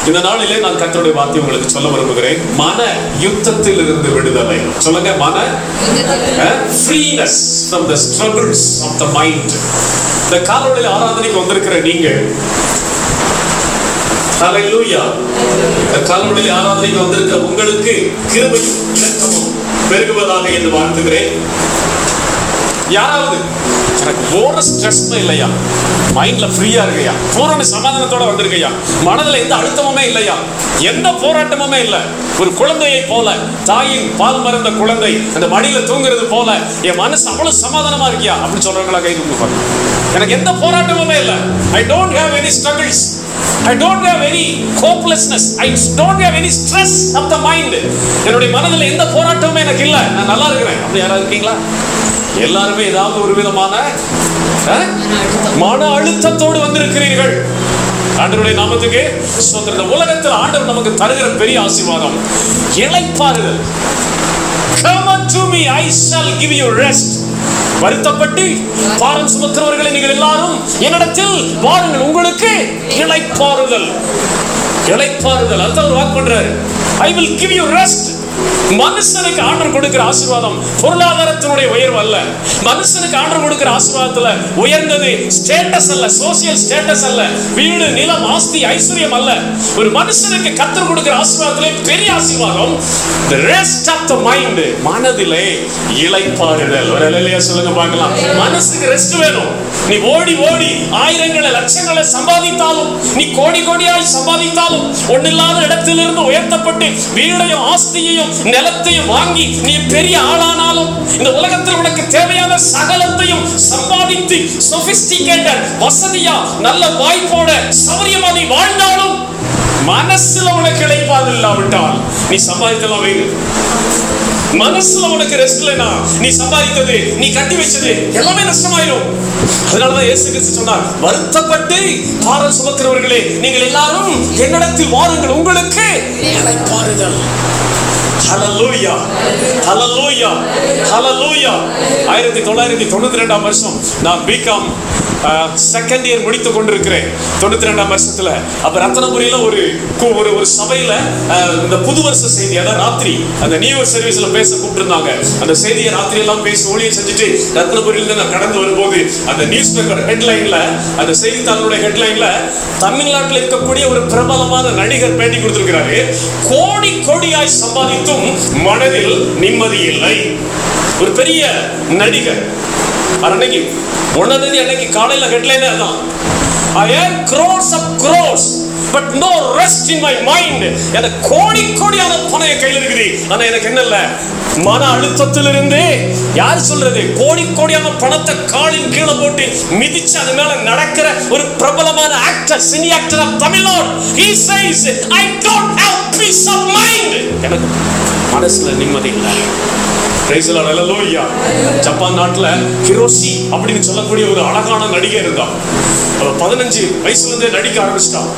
இந்த நாளிலே நான் கர்த்தருடைய வார்த்தை உங்களுக்கு சொல்ல விரும்புகிறேன். மன யுத்தத்தில் இருந்து விடுதலை. சொல்லுங்க, மன freeness from the struggles of the mind. இந்த காலையில ஆராதனைக்கு வந்திருக்கிற நீங்கள், ஹல்லேலூயா, இந்த காலையில ஆராதனைக்கு வந்திருக்கிற உங்களுக்கு கிருபையும் இரக்கமும் பெருகுவதாக என்று வாழ்த்துகிறேன். யாராவது எனக்கு ஒரு ஸ்ட்ரெஸ்மே இல்லையா, மைண்ட்ல ஃப்ரீயா இருக்கையா, பூரண சமாதானத்தோட வந்திருக்கையா, மனதில் எந்த அழுத்தமுமே இல்லையா, எந்த போராட்டமுமே இல்லை, ஒரு குழந்தையை போல, தாயின் பால் மறந்த குழந்தை அந்த மடியில தூங்குறது போல என் மனசு அவ்வளவு சமாதானமா இருக்கியா அப்படின்னு சொல்றவங்களா கை தூக்கி பாருங்க. எனக்கு எந்த போராட்டமுமே இல்லை. I don't have any struggles. I don't have any hopelessness. I don't have any stress of the mind. என்னுடைய மனதில் எந்த போராட்டமுமே எனக்கு இல்லை, நான் நல்லா இருக்கிறேன். அப்படி யாராவது இருக்கீங்களா? எல்லாருமே ஏதாவது ஒரு விதமான மன அழுத்தத்தோடு வந்திருக்கிறீர்கள். ஆண்டவருடைய நாமத்துக்கு ஸ்தோத்திரம். இந்த உலகத்தில் ஆண்டவர் நமக்கு தருகிற பெரிய ஆசீர்வாதம் இளைப்பாறுதல். Come unto me, I shall give you rest. வருத்தப்பட்டு பாரம் சுமக்கிறவர்களை நீங்கள் எல்லாரும் என்னிடத்தில் வாருங்கள், உங்களுக்கு இளைப்பாறுதல். இளைப்பாறுதல் அதான் ஒரு வாக்கு பண்றாரு. I will give you rest. மனுஷனுக்கு ஆண்டவர் கொடுக்கிற ஆசீர்வாதம் பொருளாதாரத்தினுடைய உயர்வு அல்ல. மனுஷனுக்கு ஆண்டவர் கொடுக்கிற ஆசீர்வாதத்துல உயர்ந்தது ஸ்டேட்டஸ் அல்ல, சோசியல் ஸ்டேட்டஸ் அல்ல, வீடு நிலம் ஆஸ்தி ஐஸ்வர்யம் அல்ல. ஒரு மனுஷனுக்கு கர்த்தர் கொடுக்கிற ஆசீர்வாதத்திலே பெரிய ஆசீர்வாதம் the rest of the mind. மனதிலே இளைப்பாறுதல். ஒரு அல்லேலூயா சொல்லுங்க பார்க்கலாம். மனசுக்கு ரெஸ்ட் வேணும். நீ ஓடி ஓடி ஆயிரங்களை லட்சங்களை சம்பாதித்தாலும், நீ கோடி கோடியாய் சம்பாதித்தாலும், ஒன்னில்லாத இடத்திலிருந்து உயர்த்தப்பட்டு வீடையும் ஆஸ்தியையும் நிலத்தையும் வாங்கி நீ பெரிய ஆளானாலும், இந்த உலகத்தில் உனக்கு தேவையான சகலத்தையும் சம்பாதித்து சொபிஸ்டிகேட்டட் வசதியா நல்ல வாய்ப்போட சௌரியமா நீ வாழ்ந்தாலும், மனசுல உனக்கு இளைப்பாறுதல் இல்லாவிட்டால் நீ சம்பாதித்தலாம் வேறு. மனசுல உனக்கு ரெஸ்ட் இல்லைனா நீ சம்பாதித்தது, நீ கட்டி வச்சது எல்லாமே நஷ்டமாயிரும். அதனாலதான் இயேசு கிறிஸ்து சொன்னார், வருத்தப்பட்டு பாரம் சுமக்கிறவர்களே நீங்கள் எல்லாரும் என்னிடத்தில் வாருங்கள், உங்களுக்கு இளைப்பாறுதல். ஹல்லேலூயா, ஹல்லேலூயா, ஹல்லேலூயா. 1992 வருஷம் நான் பிகாம் செகண்ட் இயர் முடித்துக் கொண்டிருக்கிறேன். 92 வருஷத்துல அப்ப ரத்தனபுரியில ஒரு சபையில இந்த புது வருஷ செய்தி, அதான் ராத்திரி அந்த நியூ இயர் சர்வீஸ்ல பேச கூப்பிட்டுருந்தாங்க. அந்த செய்தியை ராத்திரி எல்லாம் பேசி ஊழியம் செஞ்சுட்டு ரத்தனபுரியில நான் கடந்து வரும்போது அந்த நியூஸ் பேப்பர் ஹெட்லைன்ல, அந்த செய்தித்தாளுடைய ஹெட்லைன்ல தமிழ்நாட்டில் இருக்கக்கூடிய ஒரு பிரபலமான நடிகர் பேட்டி கொடுத்திருக்கிறாரு. கோடி கோடியாய் சம்பாதித்தும் மனதில் நிம்மதி இல்லை. ஒரு பெரிய நடிகர். அன்னைக்கு ஒன்னாம் அன்னைக்கு காலையில ஹெட்லைனே அதான், I have crores of crores but no rest in my mind. எனக்கு கோடி கோடியான பணம் கையில் இருக்குது, ஆனா எனக்கு என்ன இல்ல, மன அழுத்தத்திலிருந்து. யார் சொல்றது? கோடி கோடியான பணத்தை காலின் கீழே போட்டு மிதிச்சு அது மேல நடக்கிற ஒரு பிரபலமான actor, cine actor of Tamil Nadu. He says, I don't have peace of mind. எனக்கு மனசுல நிம்மதி இல்லை. ஜப்பான் நாட்டுல ஹிரோஷி அப்படின்னு சொல்லக்கூடிய ஒரு அழகான நடிகை இருந்தான். 15 வயசுல இருந்தே நடிக்க ஆரம்பிச்சிட்டான்.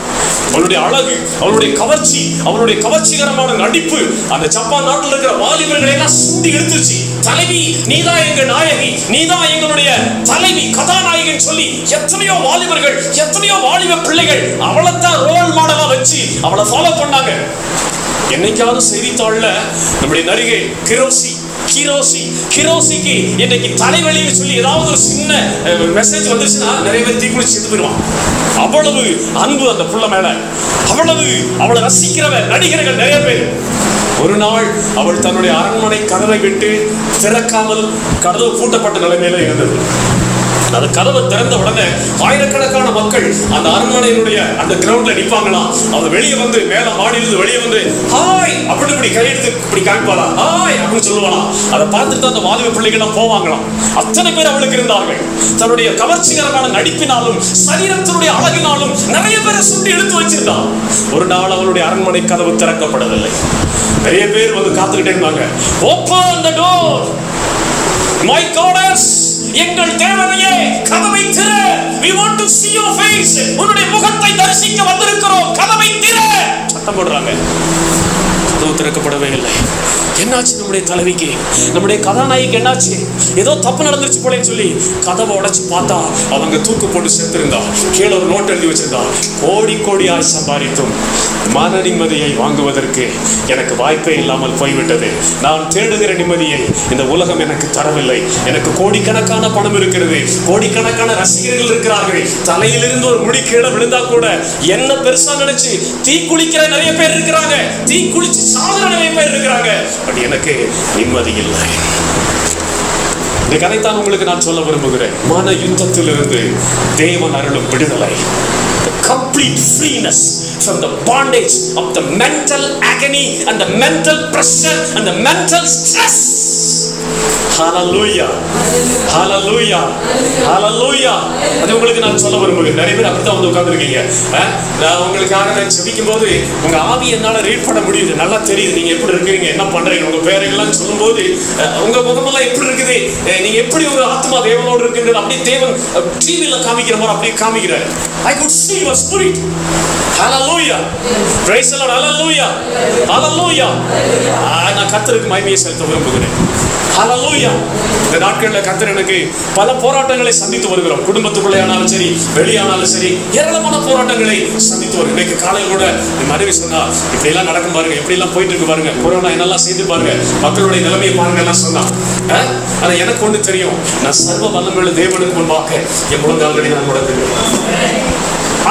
அவளுடைய அழகு, அவளுடைய கவர்ச்சி, அவளுடைய கவர்ச்சிகரமான நடிப்பு அந்த ஜப்பான் நாட்டில் இருக்கிற வாலிபர்களை எல்லாம் சுண்டி எடுத்துச்சு. தலைவி நீதான் எங்க நாயகி, நீதான் எங்களுடைய தலைவி, கதாநாயகன் சொல்லி எத்தனையோ வாலிபர்கள், எத்தனையோ வாலிப பிள்ளைகள் அவளைத்தான் ரோல் மாடலா வச்சு அவளை ஃபாலோ பண்ணாங்க. என்னைக்காவது செய்தித்தாள்ல நம்முடைய நடிகை கிரோசிக்கு இன்னைக்கு தலைவலின்னு சொல்லி ஏதாவது ஒரு சின்ன மெசேஜ் வந்துச்சுன்னா நிறைய பேர் தீக்குளிச்சு செத்து போயிடுவான். அவ்வளவு அன்பு அந்த புள்ள மேல, அவ்வளவு அவளை ரசிக்கிறவ நடிகர்கள் நிறைய பேர். ஒரு நாள் அவள் தன்னுடைய அரண்மனை கதவை விட்டு திறக்காமல் கதவு பூட்டப்பட்ட நிலைமையில இருந்தது. அந்த கதவை திறந்த உடனே ஆயிரக்கணக்கான மக்கள் அந்த அரண்மனையினுடைய அந்த கிரவுண்ட்ல நிப்பாங்களாம். அவ வெளியே வந்து மேல மாடியிலிருந்து வெளியே வந்து ஹாய் அப்படின்னு இப்படி கையெடுத்து இப்படி காமிப்பாளா, ஹாய் அப்படின்னு சொல்லுவாளாம். அதை பார்த்துட்டு அந்த வாலிப பிள்ளைகள் போவாங்களாம். அத்தனை பேர் அவளுக்கு இருந்தார்கள். தன்னுடைய கவர்ச்சிகரமான நடிப்பினாலும் சரீரத்தினுடைய அழகினாலும் நிறைய பேரை சுண்டி எடுத்து வச்சிருந்தான். ஒரு நாள் அவளுடைய அரண்மனை கதவு திறக்கப்படவில்லை. நிறைய பேர் வந்து காத்துக்கிட்டே இருந்தாங்க. Open the door, my goddess, எங்கள் தேவனையே கதவை திற, we want to see your face, உன்னுடைய முகத்தை தரிசிக்க வந்திருக்கிறோம், கதவை திற சத்தம் போடுறாங்க. கதவு திறக்கப்படவே இல்லை. என்னாச்சு நம்முடைய தலைவிக்கு, நம்முடைய கதாநாயகிக்கு என்னாச்சு? ஏதோ தப்பு நடந்துருச்சு போலன்னு சொல்லி கதவை உடைச்சு பார்த்தா அவங்க தூக்கு போட்டு செத்துருந்தா. கீழே ஒரு நோட் எழுதி வச்சிருந்தா, கோடி கோடியாய் சம்பாதித்தும் மன நிம்மதியை வாங்குவதற்கு எனக்கு வாய்ப்பே இல்லாமல் போய்விட்டது. நான் தேடுகிற நிம்மதியை இந்த உலகம் எனக்கு தரவில்லை. எனக்கு கோடிக்கணக்கான பணம் இருக்கிறது, கோடிக்கணக்கான ரசிகர்கள் இருக்கிறார்கள். தலையிலிருந்து ஒரு முடி கீழே விழுந்தா கூட என்ன பெருசா நினைச்சு தீ குளிக்கிற நிறைய பேர் இருக்கிறாங்க, தீ குளிச்சு சாகுற நிறைய பேர் இருக்கிறாங்க. பட் எனக்கு நிம்மதி இல்லை. இந்த கதைத்தான் உங்களுக்கு நான் சொல்ல விரும்புகிறேன். மன யுத்தத்திலிருந்து தேவன் அருளும் விடுதலை. The complete freeness from the bondage of the mental agony and the mental pressure and the mental stress. Hallelujah, hallelujah, hallelujah. அது உங்களுக்கு நான் சொல்ல விரும்புகிறேன். நிறைய பேர் அப்படித்தான் வந்து உட்கார்ந்துருக்கீங்க. நான் உங்களுக்காக நான் ஜெபிக்கும் போது உங்க ஆவி என்னால ரீட் பண்ண முடியுது, நல்லா தெரியுது. நீங்க எப்படி இருக்கீங்க, என்ன பண்றீங்க, உங்க பேரெல்லாம் சொல்லும் போது உங்க முகமெல்லாம் எப்படி இருக்குது, நீங்க எப்படி உங்க ஆத்மா தேவனோடு இருக்கின்றது அப்படியே தேவன் டிவில காமிக்கிற மாதிரி அப்படியே காமிக்கிறார். I could see your spirit. Hallelujah, praise the Lord, hallelujah, hallelujah. நான் கர்த்தருக்கு மகிமையை செலுத்த விரும்புகிறேன். ஹல்லேலூயா. இந்த நாட்களில் கர்த்தர் எனக்கு பல போராட்டங்களை சந்தித்து வருகிறோம். குடும்பத்துக்குள்ளே ஆனாலும் சரி, வெளியானாலும் சரி, ஏராளமான போராட்டங்களை சந்தித்து வருகிறோம். இன்னைக்கு காலையில் கூட என் மனைவி சொன்னா, இப்படி எல்லாம் நடக்கும் பாருங்க, எப்படி எல்லாம் போயிட்டு இருக்கு பாருங்க, கொரோனா என்னெல்லாம் செய்து பாருங்க, மக்களுடைய நிலைமையை பாருங்க எல்லாம் சொன்னா. ஆனா எனக்கு ஒன்று தெரியும், நான் சர்வ வல்லமையுள்ள தேவனுக்கு முன்பாக என் முழங்கால்களை நான் முடக்குகிறேன்.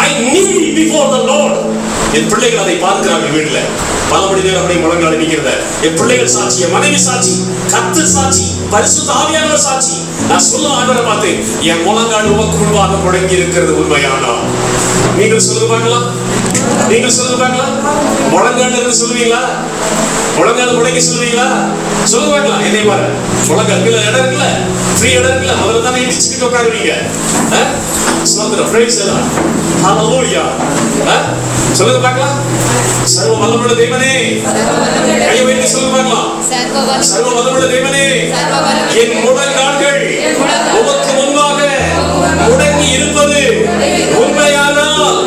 I kneel before the Lord. என் பிள்ளைகள் அதை பார்க்கிறார்கள் வீட்டுல. பல மணி நேரம் அப்படியே முழங்கால் நிற்கிறத என் பிள்ளைகள் சாட்சி, என் மனைவி சாட்சி, கர்த்தர் சாட்சி, பரிசுத்த ஆவியானவர் சாட்சி. நான் சொல்ல ஆண்டவரை பார்த்து என் முழங்கால் உமக்கு முன்பாக முடங்கி இருக்கிறது உண்மையானா? நீங்கள் சொல்லுங்க பார்க்கலாம், நீங்கள் சொல்லுங்க பார்க்கலாம். முழங்கால் இருந்து சொல்லுவீங்களா? முழங்கால் முடங்கி சொல்லுவீங்களா? சொல்லுங்க பார்க்கலாம். என்னை பாரு, முழங்கால் இடம் இருக்குல்ல, ஃப்ரீ இடம் இருக்குல்ல, முதல்ல தானே இடிச்சுட்டு உட்காருவீங்க. சொல்லுங்க, praise the Lord, hallelujah. சொல்லுங்க பார்க்கலாம். சர்வ வல்லமையுள்ள தேவனே, கையை வைத்து சொல்லுங்க பார்க்கலாம். சர்வ வல்லமையுள்ள தேவனே, என் முழங்கால்கள் உமக்கு முன்பாக முடங்கி இருப்பது உண்மையானால்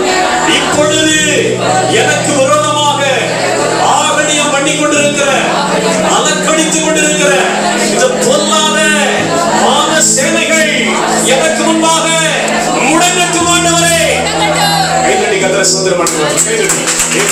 இப்பொழுது எனக்கு விரோதமாக ஆகணியம் பண்ணி கொண்டிருக்கிற, அலக்கடித்துக் கொண்டிருக்கிற இந்த பொல்லாத பாவ சேனைகள் எனக்கு முன்பாக முடங்கட்டும் ஆண்டவரே. கைதட்டி கர்த்தரை சுதந்திரம் பண்ணுவார். கைதட்டி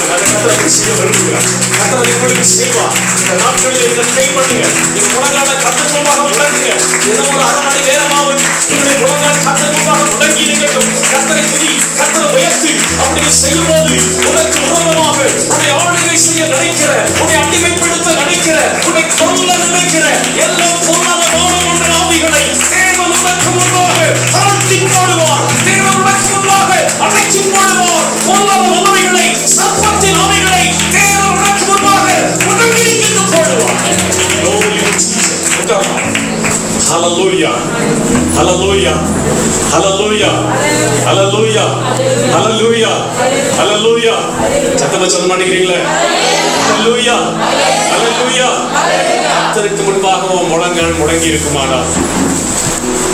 கர்த்தரை செய்ய விரும்புகிறார். கர்த்தரை உங்களுக்கு செய்வார். இந்த நாட்களில் இதை கை பண்ணுங்க. இந்த முழங்கால கர்த்தர் முன்பாக முடங்குங்க. ஏதோ ஒரு அரை மணி நேரமாவது உங்களுடைய முழங்கால் கர்த்தர் முன்பாக முடங்கி இருக்கட்டும். கர்த்தரை துதி, கர்த்தரை உயர்த்தி. அப்படி செய்யும் போது உனக்கு விரோதமாக உன்னை ஆளுகை செய்ய நினைக்கிற, உன்னை அடிமைப்படுத்த நினைக்கிற, உன்னை கொல்ல நினைக்கிற எல்லா பொருளாதார என்ற ஆவிகளை தேவன் உனக்கு முன்பாக தாழ்த்தி போடுவார். தேவன் உனக்கு முன்பாக அடைச்சி போடுவார். பொருளாதார வல்லமைகளை, சர்ப்பத்தின் ஆவிகளை தேவன் உனக்கு முன்பாக முடங்கி போடுவார். Hallelujah, hallelujah, hallelujah, hallelujah, hallelujah, hallelujah. சத்தமா சொல்ல மாட்டேங்கிறீங்களே? Hallelujah, hallelujah. கர்த்தருக்கு முன்பாக முழங்கால் முடங்கி இருக்குமானால்,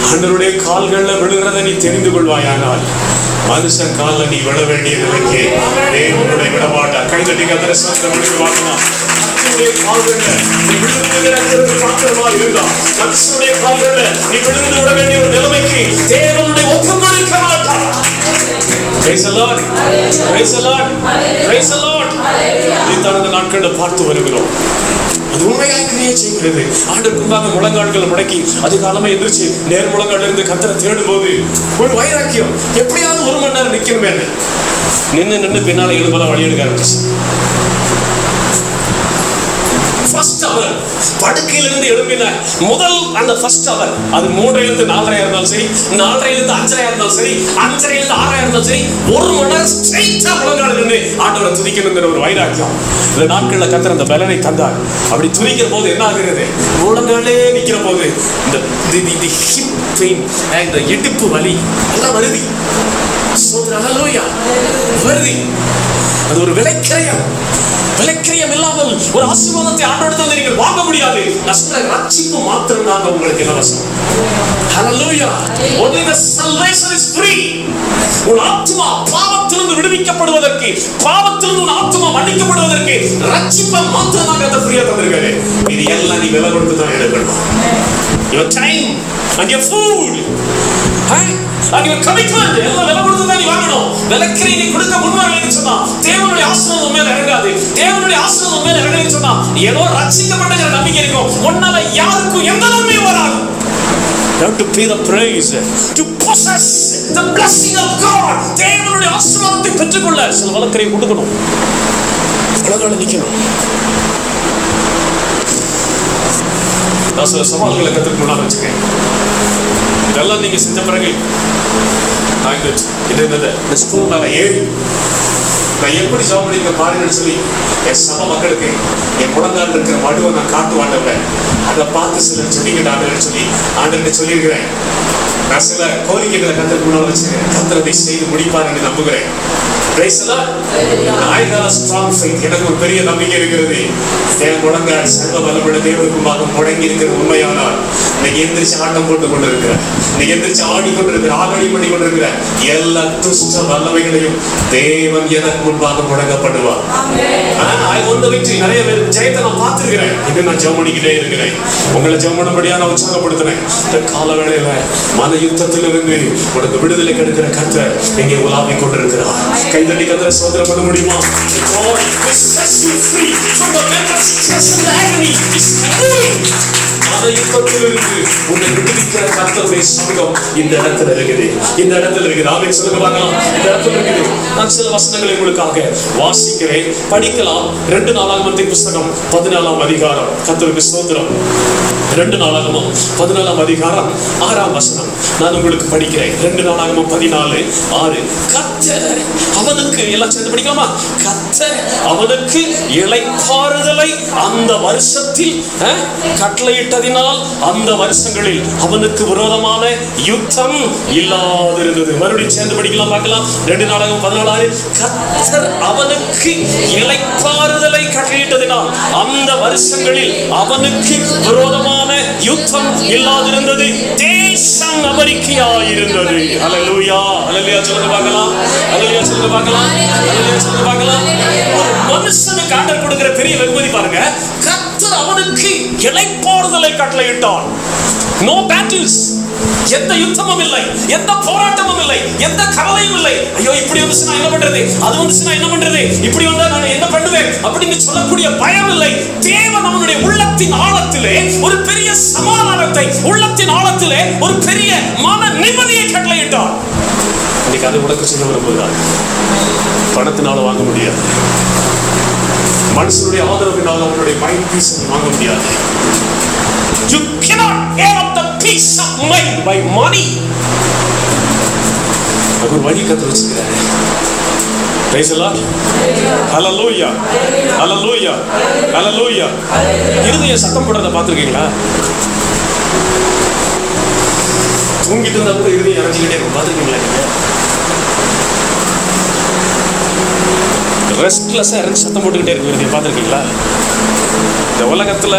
ஆண்டவருடைய கால்கள்ல விழுகிறத நீ தெரிந்து கொள்வாயானால், மனுஷன் கால்ல நீ விழ வேண்டிய நிலைக்கு தேவனுடைய விடமாட்டார். கைதட்டி கர்த்தரை ஸ்தோத்திரம் பார்க்கலாம். கால்கள்ல நீ விழுந்து பாத்திரமா இருந்தா, மனுஷனுடைய கால்கள்ல நீ விழுந்து விட வேண்டிய ஒரு நிலைமைக்கு தேவனுடைய ஒப்புக் கொடுக்க மாட்டார். Praise the Lord, praise the Lord, praise the Lord. இதைத்தான் இந்த நாட்களில் பார்த்து வருகிறோம். அது உண்மையாக கிரியை செய்கிறது. ஆண்டவருக்கு முன்பாக முழங்கால்கள் முடக்கி அதிகாலமா எந்திரிச்சு நேர் முழங்கால் இருந்து கர்த்தரை தேடும் போது ஒரு வைராக்கியம். எப்படியாவது ஒரு மணி நேரம் நிக்கணுமே, நின்று பின்னால எழுபதா வழி எடுக்க ஆரம்பிச்சு. ஃபர்ஸ்ட் அவர் படுக்கையிலிருந்து எழுப்பின முதல் அந்த ஃபர்ஸ்ட் அவர், அது 3லிருந்து 4:30 இருந்தாலும் சரி, 4:30லிருந்து 5:30 இருந்தாலும் சரி, 5:30லிருந்து 6:00 இருந்தாலும் சரி, ஒரு மணி நேரம் ஸ்ட்ரெயிட்டா முழங்கால் நின்று ஆண்டவரை துதிக்கணுங்கிற ஒரு வைராக்கியம் இந்த நாட்களில் கர்த்தர் அந்த பலனை தந்தார். அப்படி துதிக்கிற போது என்ன ஆகிறது? முழங்காலே நிற்கிற போது இந்த ஹிப் பெயின், இந்த இடுப்பு வலி எல்லாம் வருது. ஹல்லேலூயா, வருது. அது ஒரு விலைக்கிரயம். விலைக்கிரயம் இல்லாமல் ஒரு ஆசீர்வாதத்தை ஆண்டவரிடத்தில் நீங்கள் வாங்க முடியாது. நான் சொல்ற ரட்சிப்பு மாத்திரம் நாங்க உங்களுக்கு இலவசம். ஹல்லேலூயா. Only the salvation is free. உன் ஆத்மா பாவத்திலிருந்து சாபத்திலிருந்து விடுவிக்கப்படுவதற்கு, பாவத்திலிருந்து ஆத்துமா மன்னிக்கப்படுவதற்கு ரட்சிப்பை மாத்திரம் தான் கர்த்தர் ஃப்ரீயா தந்திருக்காரு. இது எல்லாம் நீ விலை கொடுத்து தான் எடுக்கணும். Your time and your food and your commitment எல்லாம் விலை கொடுத்து தான் நீ வாங்கணும். விலைக்கரை நீ கொடுக்க முன்வரலைன்னு சொன்னா தேவனுடைய ஆசீர்வாதம் மேல இறங்காது. தேவனுடைய ஆசீர்வாதம் மேல இறங்கலைன்னு சொன்னா ஏதோ ரட்சிக்கப்பட்டங்கிற நம்பிக்கை இருக்கும், உன்னால யாருக்கும் எந்த நன்மையும் வராது. You have to pay the praise to possess the blessing of God. தேவனுடைய ஆசீர்வாதத்தை பெற்றுக்கொள்ள சில விலைக்கரை கொடுக்கணும், உலகால நிக்கணும். நான் சில சவால்களை கற்றுக்கணும்னு வச்சுக்கேன். இதெல்லாம் நீங்க செஞ்ச பிறகு இந்த ஸ்கூல் மேல ஏறி நான் எப்படி சாப்பிடுங்க பாருங்கன்னு சொல்லி என் சம மக்களுக்கு என் முழங்கால் இருக்கிற மடுவை நான் காட்டுவாண்டவன் அதை பார்த்து சிலர் சொல்லிக்கிட்டு ஆண்டுன்னு சொல்லி ஆண்டுன்னு சொல்லியிருக்கிறேன். நான் சில கோரிக்கைகளை கற்றுக்கணும்னு வச்சு கத்திரத்தை செய்து முடிப்பார் என்று நம்புகிறேன். எனக்கு ஒரு பெரிய நம்பிக்கை இருக்கிறது. என் முழங்கால் சர்வ பலமுள்ள தேவனுக்குமாக முடங்கி இருக்கிற உண்மையானால் இன்னைக்கு எந்திரிச்சு ஆட்டம் போட்டுக் கொண்டிருக்கிற, இன்னைக்கு எந்திரிச்சு ஆடிக்கொண்டிருக்கிற, ஆகடி பண்ணி கொண்டிருக்கிற எல்லா துஷ்ட வல்லமைகளையும் தேவன் எனக்கு முன்பாக முடங்கப்படுவார். நிறைய பேர் ஜெயத்தை நான் பார்த்திருக்கிறேன். இது நான் ஜெபம் பண்ணிக்கிட்டே இருக்கிறேன். உங்களை ஜெபம் பண்ணும்படியா நான் உற்சாகப்படுத்தினேன். இந்த கால வேளையில மன யுத்தத்திலிருந்து உனக்கு விடுதலை கிடைக்கிற கர்த்தர் இங்கே உலாவிக் கொண்டிருக்கிறார். கைதட்டி கர்த்தரை ஸ்தோத்திரம் பண்ண முடியுமா? God will set you free from the mental stress and the agony. யுத்தத்திலிருந்து உன்னை விடுவிக்கிற கர்த்தருடைய சமூகம் இந்த இடத்துல இருக்குது. இந்த இடத்துல இருக்குது. ஆமென் சொல்லுங்க பார்க்கலாம். இந்த இடத்துல இருக்குது. நான் சில வசனங்களை உங்களுக்காக வாசிக்கிறேன், படிக்கலாம். 2 நாளாகமத்தின் புஸ்தகம் 14ஆம் அதிகாரம். கர்த்தருக்கு ஸ்தோத்திரம். 2 நாளாகமம் 14ஆம் அதிகாரம் 6ஆம் வசனம் நான் உங்களுக்கு படிக்கிறேன். 2 நாளாகமம் 14:6. கர்த்தர் அவனுக்கு, எல்லாம் சேர்ந்து படிக்கலாமா? கர்த்தர் அவனுக்கு இளைப்பாறுதலை அந்த வருஷத்தில் கட்டளையிட்டதினால் அந்த வருஷங்களில் அவனுக்கு விரோதமான யுத்தம் இல்லாதிருந்தது. மறுபடியும் சேர்ந்து படிக்கலாம், பார்க்கலாம். 2 நாளாகமம் 14:6. கர்த்தர் அவனுக்கு இளைப்பாறுதலை கட்டளையிட்டதினால் அந்த வருஷங்களில் அவனுக்கு விரோதமான யுத்தம் இல்லாதிருந்தது. தேசம் அமெரிக்கையாயிருந்தது. ஹல்லேலூயா, ஹல்லேலூயா சொல்லுங்க பார்க்கலாம். ஹல்லேலூயா சொல்லுங்க பார்க்கலாம். ஹல்லேலூயா சொல்லுங்க பார்க்கலாம். ஒரு மனுஷனுக்கு ஆண்டவர் கொடுக்கிற பெரிய வெகுமதி பாருங்க. கர்த்தர் அவனுக்கு இளைப்பாறுதலை கட்டளையிட்டார். நோ பேட்டில்ஸ், எந்த யுத்தமும் இல்லை, எந்த போராட்டமும் இல்லை, எந்த கவலையும் இல்லை. ஐயோ இப்படி வந்துச்சுன்னா என்ன பண்றது, அது வந்துச்சுன்னா என்ன பண்றது, இப்படி வந்தா நான் என்ன பண்ணுவேன் அப்படின்னு சொல்லக்கூடிய பயம் இல்லை. தேவன் அவனுடைய உள்ளத்தின் ஆழத்திலே ஒரு பெரிய சமாதானத்தை, உள்ளத்தின் ஆழத்திலே ஒரு பெரிய மன நிம்மதியை கட்டளையிட்டார். இன்னைக்கு அது உனக்கு சொல்ல விரும்புகிறார். பணத்தினால வாங்க முடியாது, மனுஷனுடைய ஆதரவினால் அவனுடைய மைண்ட் பீஸ் வாங்க முடியாது. You cannot have the peace of mind by money. அது ஒரு வழி கத்து வச்சிருக்காரு. Praise the Lord. Hallelujah. Hallelujah. Hallelujah. இருதய சத்தம் போடுறத பார்த்திருக்கீங்களா? தூங்கிட்டு இருந்தா கூட இருதயம் இறஞ்சிக்கிட்டே இருக்கும். பார்த்திருக்கீங்களா? ரெஸ்ட்லெஸ்ஸா இறஞ்சி சத்தம் போட்டுக்கிட்டே இருக்கும் இருதயம். பார்த்திருக்கீங்களா? இந்த உலகத்துல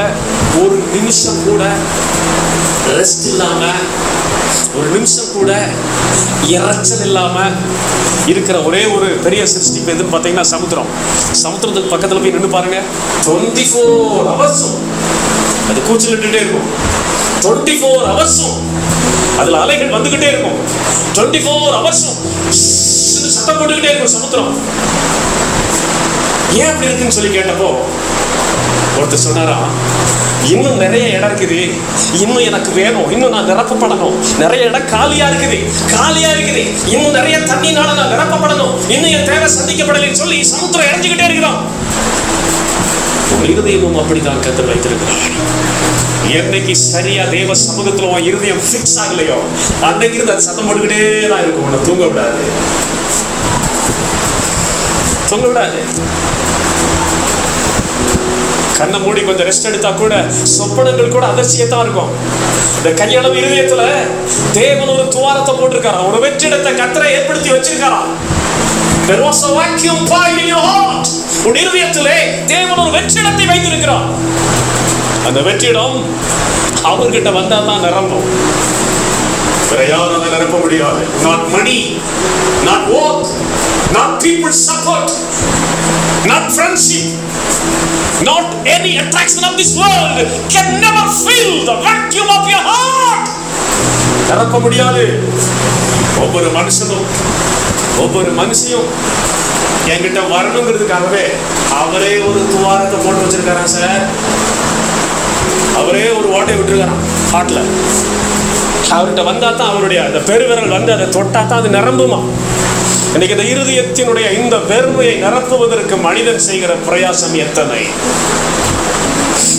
ஒரு நிமிஷம் கூட ரெஸ்ட் இல்லாம, ஒரு நிமிஷம் கூட இறைச்சல் இல்லாம இருக்கிற ஒரே ஒரு பெரிய சிருஷ்டிப்பு எதுன்னு பார்த்தீங்கன்னா சமுத்திரம். சமுத்திரத்துக்கு பக்கத்துல போய் நின்று பாருங்க. 24 ஹவர்ஸும் அது கூச்சலிட்டுட்டே இருக்கும். 24 ஹவர்ஸும் அதுல அலைகள் வந்துகிட்டே இருக்கும். 24 ஹவர்ஸும் சத்தம் போட்டுக்கிட்டே இருக்கும் சமுத்திரம். ஏன் அப்படி இருக்குன்னு சொல்லி கேட்டப்போ ஒருத்தர் சொன்னாரா, இன்னும் நிறைய இடம் இருக்குது, இன்னும் எனக்கு வேணும், இன்னும் நான் நிரப்பப்படணும், நிறைய இடம் காலியா இருக்குது, இன்னும் நிறைய தண்ணினால நான் நிரப்பப்படணும், இன்னும் என் தேவை சந்திக்கப்படலைன்னு சொல்லி சமுத்திரம் இறஞ்சிக்கிட்டே இருக்கிறான். இருதயமும் அப்படிதான் கர்த்தர் வைத்திருக்கிறார். என்னைக்கு சரியா தேவ சமூகத்துல உன் இருதயம் ஃபிக்ஸ் ஆகலையோ அன்னைக்கு இருந்து அது சத்தம் போட்டுக்கிட்டே தான் இருக்கும். உன்னை தூங்க விடாது, தூங்க விடாது. கண்ணை மூடி கொஞ்சம் ரெஸ்ட் எடுத்தா கூட சொப்பனங்கள் கூட அதிர்ச்சியத்தான் இருக்கும். இந்த கையளவு இருதயத்துல தேவன் ஒரு துவாரத்தை போட்டிருக்காராம், ஒரு வெற்றிடத்தை கர்த்தரை ஏற்படுத்தி வச்சிருக்காராம். There was a vacuum point in your heart. உன் இருதயத்திலே தேவன் ஒரு வெற்றிடத்தை வைத்திருக்கிறார். அந்த வெற்றிடம் அவர்கிட்ட வந்தா தான் நிரம்பும். வேற யாரும் அதை நிரப்ப முடியாது. Not money, not work, not people support, not friendship, not any attraction of this world can never fill the vacuum of your heart. நிரப்ப முடியாது. ஒவ்வொரு மனுஷனும் ஒவ்வொரு மனுஷியும் என்கிட்ட வரணுங்கிறதுக்காகவே அவரே ஒரு துவாரத்தை போட்டு வச்சிருக்காராம் சார். அவரே ஒரு ஓட்டை விட்டுருக்காராம் ஹார்ட்ல. அவர்கிட்ட வந்தா தான் அவருடைய அந்த பெருவிரல் வந்து அதை தொட்டா தான் அது நிரம்புமா. இன்னைக்கு இந்த இருதயத்தினுடைய இந்த பெருமையை நிரப்புவதற்கு மனிதன் செய்கிற பிரயாசம் எத்தனை!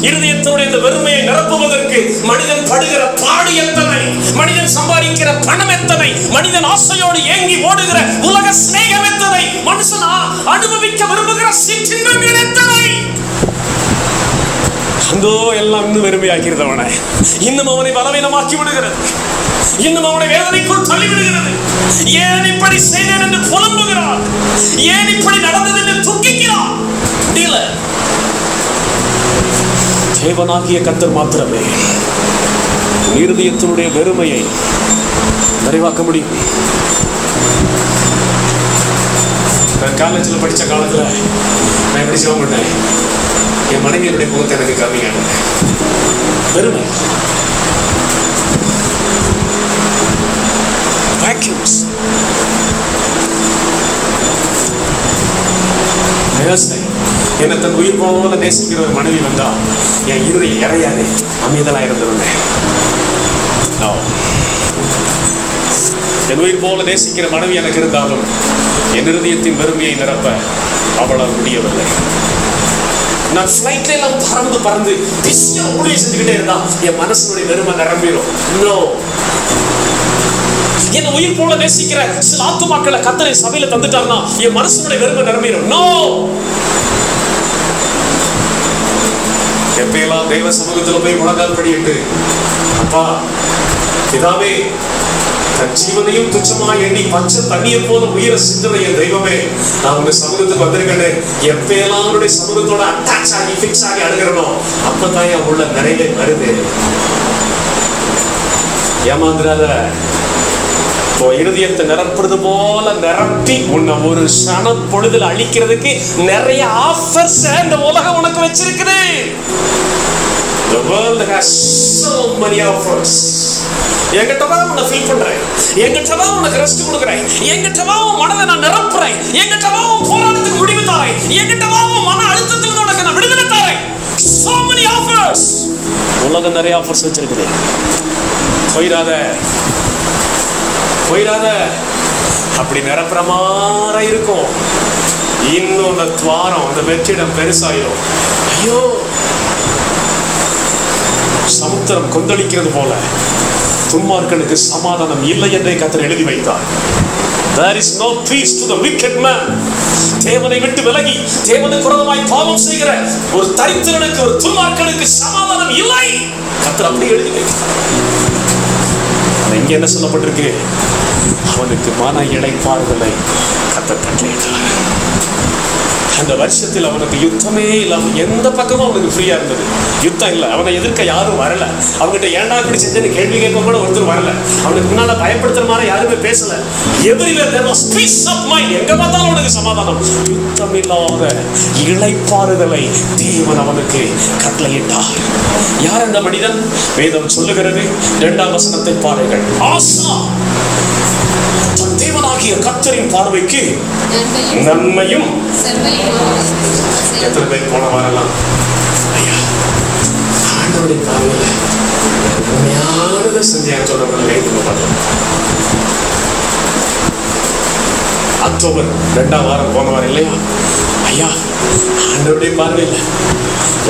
இருதயத்தினுடைய இந்த வெறுமையை நிரப்புவதற்கு மனிதன் படுகிற பாடு எத்தனை! மனிதன் சம்பாதிக்கிற பணம் எத்தனை! மனிதன் ஆசையோடு ஏங்கி ஓடுகிற உலக சிநேகம் எத்தனை! மனுஷன் அனுபவிக்க விரும்புகிற சிற்றின்பங்கள் எத்தனை! அந்தோ எல்லாம் இன்னும் வெறுமையாக்கிறது அவனை. இன்னும் அவனை பலவீனமாக்கி விடுகிறது. இன்னும் அவனை வேதனைக்குள் தள்ளிவிடுகிறது. ஏன் இப்படி செய்தேன் என்று புலம்புகிறான். ஏன் இப்படி நடந்தது என்று துக்கிக்கிறான். முடியல. தேவனாகிய கர்த்தர் மாத்திரமே இருதயத்தினுடைய வெறுமையை நிறைவாக்க முடியும். நான் காலேஜில் படித்த காலத்தில் நான் எப்படி ஜெபம் பண்ணேன், என் மனைவியருடைய முகத்தை எனக்கு காமிங்க. வெறுமை, vacuums. என்னை தன் உயிர் போல நேசிக்கிற ஒரு மனைவி வந்தா என் இருதயம் இறையாது, அமைதலா இருந்திருந்தேன். என் உயிர் போல நேசிக்கிற மனைவி எனக்கு இருந்தாலும் என் இருதயத்தின் வெறுமையை நிரப்ப அவளால் முடியவில்லை. நான் ஃப்ளைட்ல எல்லாம் பறந்து பறந்து பிஸியா ஊழிய செஞ்சுக்கிட்டே இருந்தா என் மனசுடைய வெறுமை நிரம்பிடும். என் உயிர் போல நேசிக்கிற சில ஆத்துமாக்களை கர்த்தரை சபையில தந்துட்டாருன்னா என் மனசுடைய வெறுமை நிரம்பிடும். நோ, எப்பெல்லாம் தெய்வ சமூகத்தில் போய் முழங்கால் படியிட்டு, அப்பா பிதாவே, தன் ஜீவனையும் துச்சமா எண்ணி பச்சை தண்ணியை போல உயிரை சிந்தனை என் தெய்வமே, நான் உங்க சமூகத்துக்கு வந்திருக்கேன். எப்பெல்லாம் அவருடைய சமூகத்தோட அட்டாச் ஆகி பிக்ஸ் ஆகி அழுகிறனும் அப்பதான் என் உள்ள நிறைய வருது. ஏமாந்துடாத. இருதயத்தை நிரப்புறது போல நிரப்பி உன்னை ஒரு சன பொழுதுல அழிக்கிறதுக்கு நிறைய ஆஃபர்ஸ் இந்த உலகம் உனக்கு வச்சிருக்குது. The world has so many offers. என்கிட்டவா உன்னை ஃபீல் பண்றேன், என்கிட்டவா உனக்கு ரெஸ்ட் கொடுக்குறேன், என்கிட்டவா உன் மனதை நான் நிரப்புறேன், என்கிட்டவா உன் போராட்டத்துக்கு முடிவு தாரேன், என்கிட்டவா உன் மன அழுத்தத்துக்கு உனக்கு நான் விடுதலை தாரேன். So many offers. உலகம் நிறைய ஆஃபர்ஸ் வச்சிருக்குது. போயிடாத போயிடாத. அப்படி நிரப்புற மாதிரி இருக்கும். இன்னும் அந்த துவாரம், அந்த வெற்றிடம் பெருசாயிரும். ஐயோ, சமுத்திரம் கொந்தளிக்கிறது போல துன்மார்க்கனுக்கு சமாதானம் இல்லை என்றே கர்த்தர் எழுதி வைத்தார். There is no peace to the wicked man. தேவனை விட்டு விலகி தேவனுக்கு விரோதமாய் பாவம் செய்கிற ஒரு தரித்திரனுக்கு, ஒரு துன்மார்க்கனுக்கு சமாதானம் இல்லை. கர்த்தர் அப்படி எழுதி வைத்தார். இங்க என்ன சொல்லப்பட்டிருக்கு? அவனுக்கு மன இளைப்பாறுதலை கர்த்தர் கட்டளையிட்டார். அந்த வருஷத்தில் அவனுக்கு யுத்தமே இல்லாம எந்த பக்கமும் அவனுக்கு ஃப்ரீயா இருந்தது. யுத்தம் இல்லை, அவனை எதிர்க்க யாரும் வரல. அவங்ககிட்ட ஏன்டா இப்படி செஞ்சு கேள்வி கேட்க கூட ஒருத்தர் வரல. அவனுக்கு முன்னால பயப்படுத்துற மாதிரி யாருமே பேசல. Everywhere there was peace of mind. எங்க பார்த்தாலும் அவனுக்கு சமாதானம். யுத்தம் இல்லாத இளைப்பாறுதலை தேவன் அவனுக்கு கட்டளையிட்டார். யார் அந்த மனிதன்? வேதம் சொல்லுகிறது, 2ஆம் வசனத்தை பாருங்கள். ஆசா தேவனாகிய கர்த்தரின் பார்வைக்கு நன்மையும். எத்தனை பேர் போன வாரலாம் ஐயா ஆண்டவருடைய பார்வையில உண்மையானதை செஞ்சேன் சொல்றவங்க பார்த்தோம். அக்டோபர் 2ஆம் வாரம் போன வாரம் இல்லையா ஐயா, ஆண்டவருடைய பார்வையில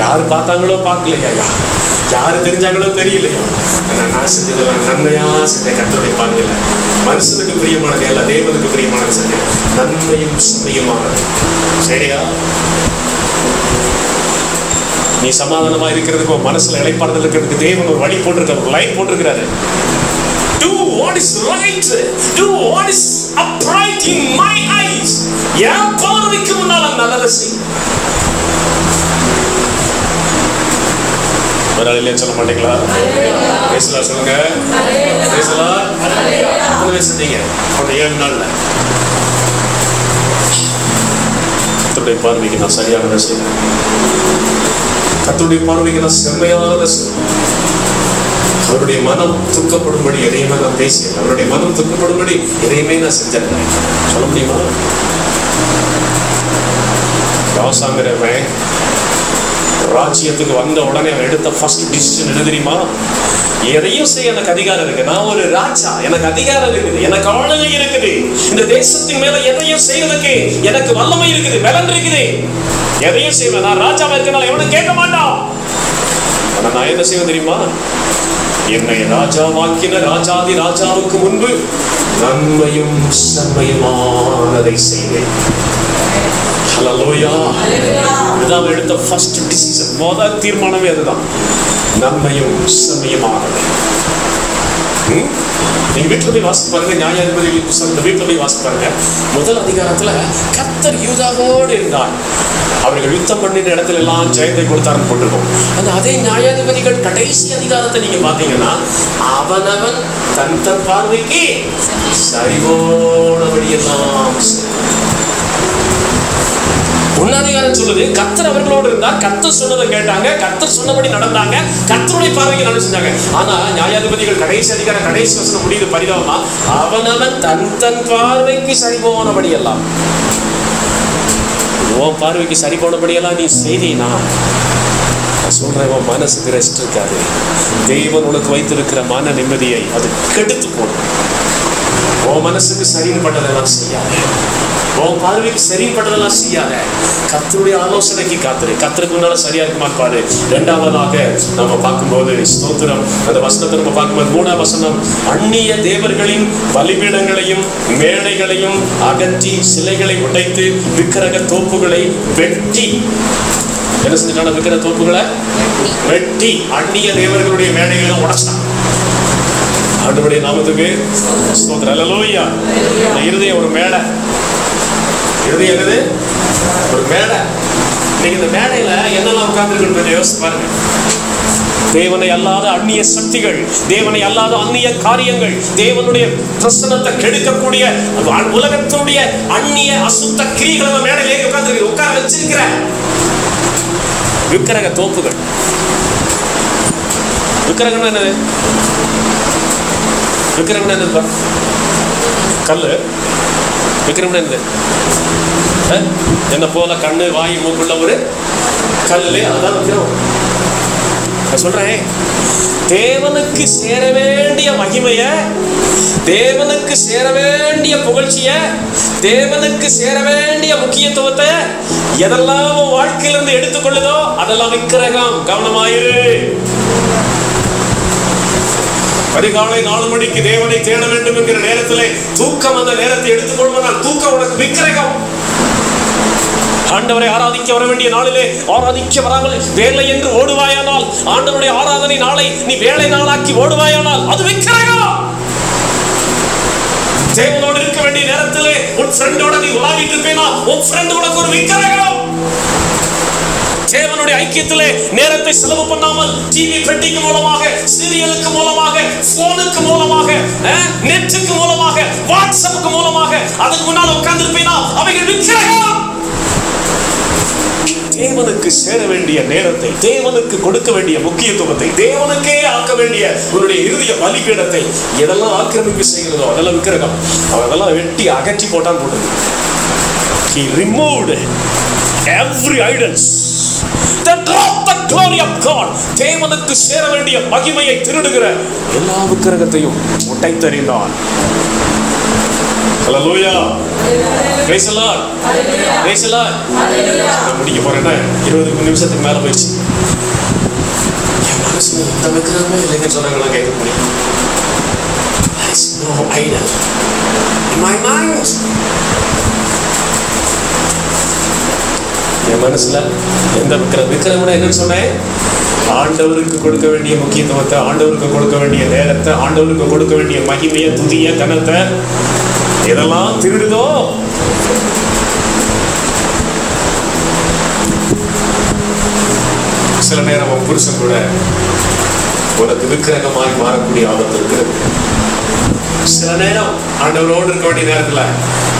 யாரு பார்த்தாங்களோ பார்க்கலையா, யாரு தெரிஞ்சாங்களோ தெரியலையோ, நான் செஞ்சதெல்லாம் நன்மையா செஞ்சேன். கர்த்தருடைய பார்வையில மனுஷனுக்கு பிரியமானது அல்ல, தேவனுக்கு பிரியமானது செஞ்சேன். நன்மையும் செம்மையுமானது. சரியா? நீ சமாதானமா இருக்கிறதுக்கு, மனசுல இளைப்பாறுதல் இருக்கிறதுக்கு தேவன் ஒரு வழி போட்டிருக்காரு, ஒரு line போட்டிருக்கிறாரு. Do what is right, do what is upright in my eyes. என் பார்வைக்கு முன்னால் நல்லதை செய். ஒரு இல்லையா சொல்ல மாட்டீங்களா? பேசலாம், சொல்லுங்க. பேசலாம். எத்தனை பேசுறீங்க ஒரு 7 நாள்ல? கர்த்தருடைய பார்வைக்கு நான் சரியானதை செய்வேன். கர்த்தருடைய பார்வைக்கு நான் செம்மையானதை செய்வேன். அவருடைய மனம் துக்கப்படும்படி எதையுமே நான் பேசினேன். அவருடைய மனம் துக்கப்படும்படி எதையுமே நான் செஞ்சேன். சொல்ல முடியுமா? ராசாங்கிறவன் ராஜ்யத்துக்கு வந்த உடனே அவன் எடுத்த ஃபர்ஸ்ட் டிசிஷன் என்ன தெரியுமா? எதையும் செய்ய எனக்கு அதிகாரம் இருக்கு, நான் ஒரு ராஜா, எனக்கு அதிகாரம் இருக்குது, எனக்கு ஆளுகை இருக்குது, இந்த தேசத்தின் மேல எதையும் செய்வதற்கு எனக்கு வல்லமை இருக்குது, பலன் இருக்குது, எதையும் செய்வேன். நான் ராஜாவா இருக்கனால எவனும் கேட்க மாட்டான். ஆனா நான் என்ன செய்வேன் தெரியுமா? என்னை ராஜாவாக்கின ராஜாதி ராஜாவுக்கு முன்பு நன்மையும் செம்மையுமானதை செய்வேன். ஹல்லேலூயா. இதுதான் எடுத்த ஃபர்ஸ்ட் டிசிஷன், முதல் தீர்மானமே அதுதான், நன்மையும் செம்மையுமானது. நீங்க வீட்டுல போய் வாசித்து பாருங்க, நியாயாதிபதிகளின் புத்தகத்தை வீட்டுல போய் வாசித்து பாருங்க. முதல் அதிகாரத்துல கர்த்தர் யூதாவோடு இருந்தார், அவர்கள் யுத்தம் பண்ணின இடத்துல எல்லாம் ஜெயத்தை கொடுத்தாருன்னு போட்டிருக்கோம். அந்த அதே நியாயாதிபதிகள் கடைசி அதிகாரத்தை நீங்க பாத்தீங்கன்னா, அவனவன் தன் தன் பார்வைக்கு சரிவோனபடியெல்லாம். ஒன்னாதிகாரம் சொல்லுது, கர்த்தர் அவர்களோடு இருந்தார், கர்த்தர் சொன்னதை கேட்டாங்க, கர்த்தர் சொன்னபடி நடந்தாங்க, கர்த்தருடைய பார்வைக்கு நடந்து செஞ்சாங்க. ஆனா நியாயாதிபதிகள் கடைசி அதிகாரம் கடைசி வசனம் முடியுது பரிதாபமா, அவனவன் தன் தன் பார்வைக்கு சரி போனபடி எல்லாம். உன் பார்வைக்கு சரி போனபடியெல்லாம் நீ செய்தீனா, சொல்றேன், உன் மனசுக்கு ரெஸ்ட் இருக்காது. தேவன் உனக்கு வைத்திருக்கிற மன நிம்மதியை அது கெடுத்து போடும். உன் மனசுக்கு சரின்னு பட்டதெல்லாம் செய்யாத, உன் பார்வைக்கு சரிப்பட்டதெல்லாம் செய்யாத, கர்த்தருடைய ஆலோசனைக்கு காத்துரு. கர்த்தருக்கு முன்னால சரியா இருக்குமான்னு பாரு. இரண்டாவதாக நம்ம பார்க்கும்போது ஸ்தோத்திரம், அந்த வசனத்தை நம்ம பார்க்கும்போது 3ஆம் வசனம், அந்நிய தேவர்களின் பலிபீடங்களையும் மேடைகளையும் அகற்றி சிலைகளை உடைத்து விக்கிரக தோப்புகளை வெட்டி, என்ன செஞ்சுட்டான? விக்கிரக தோப்புகளை வெட்டி அந்நிய தேவர்களுடைய மேடைகளை உடைச்சான். ஆண்டவருடைய நாமத்துக்கு ஸ்தோத்திரம். ஹல்லேலூயா. இருதயம் ஒரு மேடை, இருதயம் என்னது? ஒரு மேடை. நீங்க இந்த மேடையில என்னெல்லாம் உட்கார்ந்துருக்கு யோசிச்சு பாருங்க. தேவனை அல்லாத அந்நிய சக்திகள், தேவனை அல்லாத அந்நிய காரியங்கள், தேவனுடைய பிரசன்னத்தை கெடுக்கக்கூடிய உலகத்தினுடைய அந்நிய அசுத்த கிரிகளை மேடையிலே உட்கார்ந்து உட்கார வச்சிருக்கிற விக்கிரக தோப்புகள். விக்கிரகம் என்னது? விக்கிரகம் என்னது? கல்லு. விக்கிரகம் என்னது? என்ன போல கண்ணு வாய் மூக்குள்ள ஒரு கல்லு, அதான் விக்கிரகம். நான் சொல்றேன், தேவனுக்கு சேர வேண்டிய மகிமைய, தேவனுக்கு சேர வேண்டிய புகழ்ச்சிய, தேவனுக்கு சேர வேண்டிய முக்கியத்துவத்தை எதெல்லாம் வாழ்க்கையிலிருந்து எடுத்துக்கொள்ளுதோ அதெல்லாம் விக்கிரகம். கவனமாயிரு. அதிகாலை 4 மணிக்கு தேவனை தேட வேண்டும் என்கிற நேரத்திலே தூக்கம் அந்த நேரத்தை எடுத்துக்கொள்வதால் தூக்கம் உனக்கு விக்கிரகம். ஆண்டவரை ஆராதிக்க வர வேண்டிய நாளிலே ஆராதிக்க வராமல் வேலை என்று ஓடுவாயானால், ஆண்டவருடைய ஆராதனை நாளை நீ வேலை நாளாக்கி ஓடுவாயானால் அது விக்கிரகம். தேவனோடு இருக்க வேண்டிய நேரத்திலே உன் ஃப்ரெண்டோட நீ உலாவிட்டு இருப்பேனா, உன் ஃப்ரெண்ட் உனக்கு ஒரு விக்கிரகம். தேவனுடைய ஐக்கியத்திலே நேரத்தை செலவு பண்ணாமல் டிவி பெட்டிக்கு மூலமாக, சீரியலுக்கு மூலமாக, போனுக்கு மூலமாக, நெட்டுக்கு மூலமாக, வாட்ஸ்அப்புக்கு மூலமாக அதுக்கு முன்னால் உட்கார்ந்து இருப்பேனா, அவைகள் விக்கிரகம். தேவனுக்கு சேர வேண்டிய நேரத்தை, தேவனுக்கு கொடுக்க வேண்டிய முக்கியத்துவத்தை, தேவனுக்கே ஆக்க வேண்டிய உன்னுடைய இறுதிய பலிபீடத்தை எதெல்லாம் ஆக்கிரமிப்பு செய்கிறதோ அதெல்லாம் விக்கிரகம். அதெல்லாம் வெட்டி அகற்றி போட்டான் போடுது. He removed every idols that dropped the glory of God. தேவனுக்கு சேர வேண்டிய மகிமையை திருடுகிற எல்லா விக்கிரகத்தையும் உடைத்தறிந்தான். ஹல்லேலூயா. praise the Lord. praise the Lord. நான் முடிக்க போறேன்னா 20 நிமிஷத்துக்கு மேல போயிடுச்சு. என் மனசுல இந்த விக்கிரகமே இல்லைன்னு சொன்னாங்களா கேட்க முடியும். There is no idol in my mind. என் மனசுல எந்த விக்கிரகம் என்னன்னு சொன்னேன்? ஆண்டவருக்கு கொடுக்க வேண்டிய முக்கியத்துவத்தை, ஆண்டவருக்கு கொடுக்க வேண்டிய நேரத்தை, ஆண்டவருக்கு கொடுக்க வேண்டிய மகிமையை, துதிய கனத்தை எதெல்லாம் திருடுதோ சில நேரம் உன் புருஷன் கூட உனக்கு விக்கிரகமாய் மாறக்கூடிய ஆபத்து இருக்கிறது. சில நேரம் ஆண்டவரோடு இருக்க வேண்டிய நேரத்துல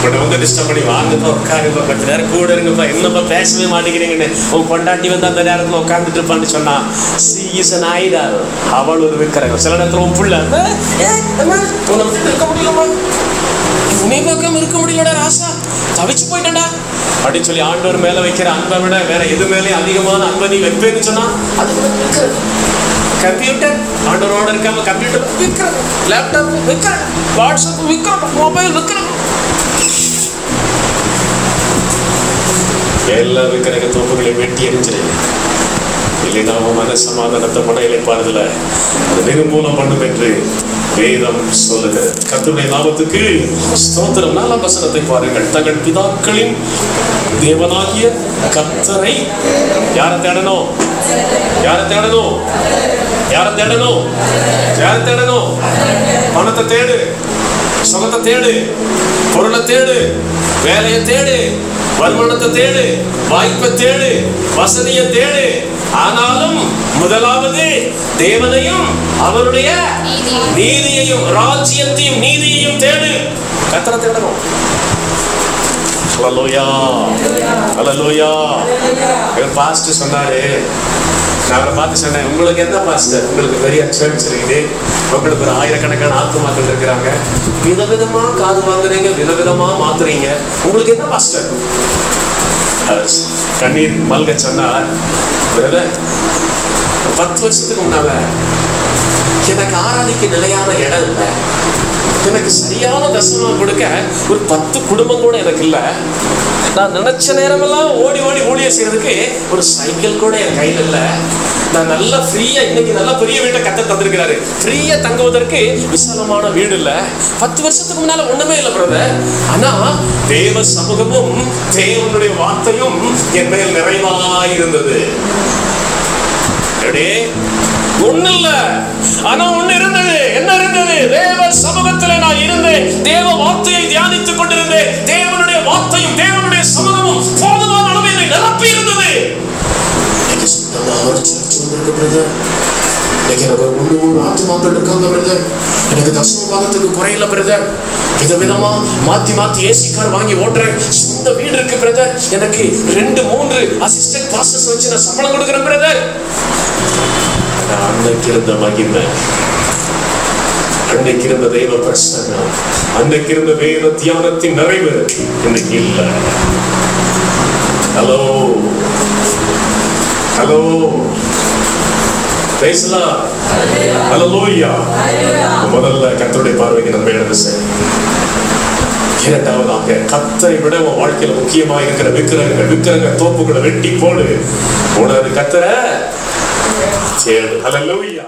உன்னை வந்து டிஸ்டர்ப் பண்ணி வாங்கப்பா உட்காருப்பா கொஞ்ச நேரம் கூட இருங்கப்பா என்னப்பா பேசவே மாட்டேங்கிறீங்கன்னு உன் பொண்டாட்டி வந்து அந்த நேரத்துல உட்கார்ந்துட்டு இருப்பான்னு சொன்னா அவள் ஒரு விக்கிரகம். சில நேரத்துல உன் புள்ள இருக்க முடியலமா உன்னை பக்கம் இருக்க முடியலடா ராசா தவிச்சு போயிட்டா அப்படின்னு சொல்லி ஆண்டவர் மேல வைக்கிற அன்பை விட வேற எது மேலே அதிகமான அன்பை நீ வைப்பேன்னு சொன்னா அது விக்கிரகம். கம்ப்யூட்டர் ஆண்டவரோட இருக்காம கம்ப்யூட்டர் விக்கிரகம், லேப்டாப் விக்கிரகம், வாட்ஸ்அப் விக்கிரகம், மொபைல் விக்கிரகம். எல்லா விக்கிரக தோப்புகளையும் வெட்டி எரிஞ்சிருங்க. இல்லைன்னா மன சமாதானத்தை பட இழைப்பாறுதல அது நிர்மூலம் பண்ணும் என்று வேதம் சொல்லுகிறது. கர்த்தருடைய நாமத்துக்கு ஸ்தோத்திரம். 4ஆம் வசனத்தை பாருங்கள். தங்கள் பிதாக்களின் தேவனாகிய கர்த்தரை யாரை தேடணும்? யாரை தேடணும்? யாரை தேடணும்? யாரை தேடணும்? பணத்தை தேடு, சுகத்தை தேடு, பொருளை தேடு, வேலையை தேடு, வருமானத்தை தேடு, வாய்ப்பை தேடு, வசதியை தேடு. ஆனாலும் முதலாவது தேவனையும் அவருடைய நீதியையும் ராஜ்யத்தையும் நீதியையும் தேடு. கர்த்தரை தேடணும். ஹல்லேலூயா, ஹல்லேலூயா. பாஸ்டர் சொன்னாரு, நான் அவரை பார்த்து சொன்னேன், உங்களுக்கு என்ன பாஸ்டர், உங்களுக்கு பெரிய சர்ச் இருக்குது, உங்களுக்கு ஒரு ஆயிரக்கணக்கான ஆத்துமாக்கள் இருக்கிறாங்க, விதவிதமா காது வாங்குறீங்க, விதவிதமா மாத்துறீங்க, உங்களுக்கு என்ன பாஸ்டர்? கண்ணீர் மல்க சொன்னார், 10 வருஷத்துக்கு முன்னால எனக்கு ஆராதிக்க நிலையான இடம் இல்லை, எனக்கு சரியான தசமம் கொடுக்க ஒரு 10 குடும்பம் கூட எனக்கு இல்லை, நான் நினைச்ச நேரமெல்லாம் ஓடி ஓடி ஊழியம் செய்யறதுக்கு ஒரு சைக்கிள் கூட என் கையில் இல்லை, நான் நல்லா ஃப்ரீயா இன்னைக்கு நல்லா பெரிய வீட்டை கத்த தந்திருக்கிறாரு, ஃப்ரீயா தங்குவதற்கு விசாலமான வீடு இல்லை. 10 வருஷத்துக்கு முன்னால ஒண்ணுமே இல்லை பிரதர். ஆனா தேவ சமூகமும் தேவனுடைய வார்த்தையும் என் மேல் நிறைவாயிருந்தது. ஒண்ணு இல்ல, ஆனா ஒண்ணு இருந்தது. என்ன இருந்தது? தேவ சமூகத்திலே நான் இருந்தேன், தேவ வார்த்தையை தியானித்துக் கொண்டிருந்தேன், தேவனுடைய வார்த்தையும் தேவனுடைய சமூகமும் போதுமான அளவு என்னை நிரப்பி இருந்தது. எனக்கு தசமபாகத்துக்கு குறையில பிரதர், விதவிதமா மாத்தி மாத்தி ஏசி கார் வாங்கி ஓட்டுறேன், சொந்த வீடு இருக்கு பிரதர், எனக்கு 2-3 அசிஸ்டன்ட் பாஸ்டர்ஸ் வச்சு நான் சம்பளம் கொடுக்கிறேன் பிரதர். அன்னைக்கு இருந்த மகிமை, அன்னைக்கு இருந்த தெய்வ பிரசன்னம், அன்னைக்கு இருந்த வேத தியானத்தின் நிறைவு இன்னைக்கு இல்லை. ஹலோ ஹலோ, முதல்ல கர்த்தருடைய பார்வைக்கு நம்ம இடது செய். இரண்டாவதாக கர்த்தரை விட உன் வாழ்க்கையில முக்கியமா இருக்கிற விக்கிரக தோப்புகளை வெட்டி போடு. உனது கர்த்தரை தேடு. ஹல்லேலூயா.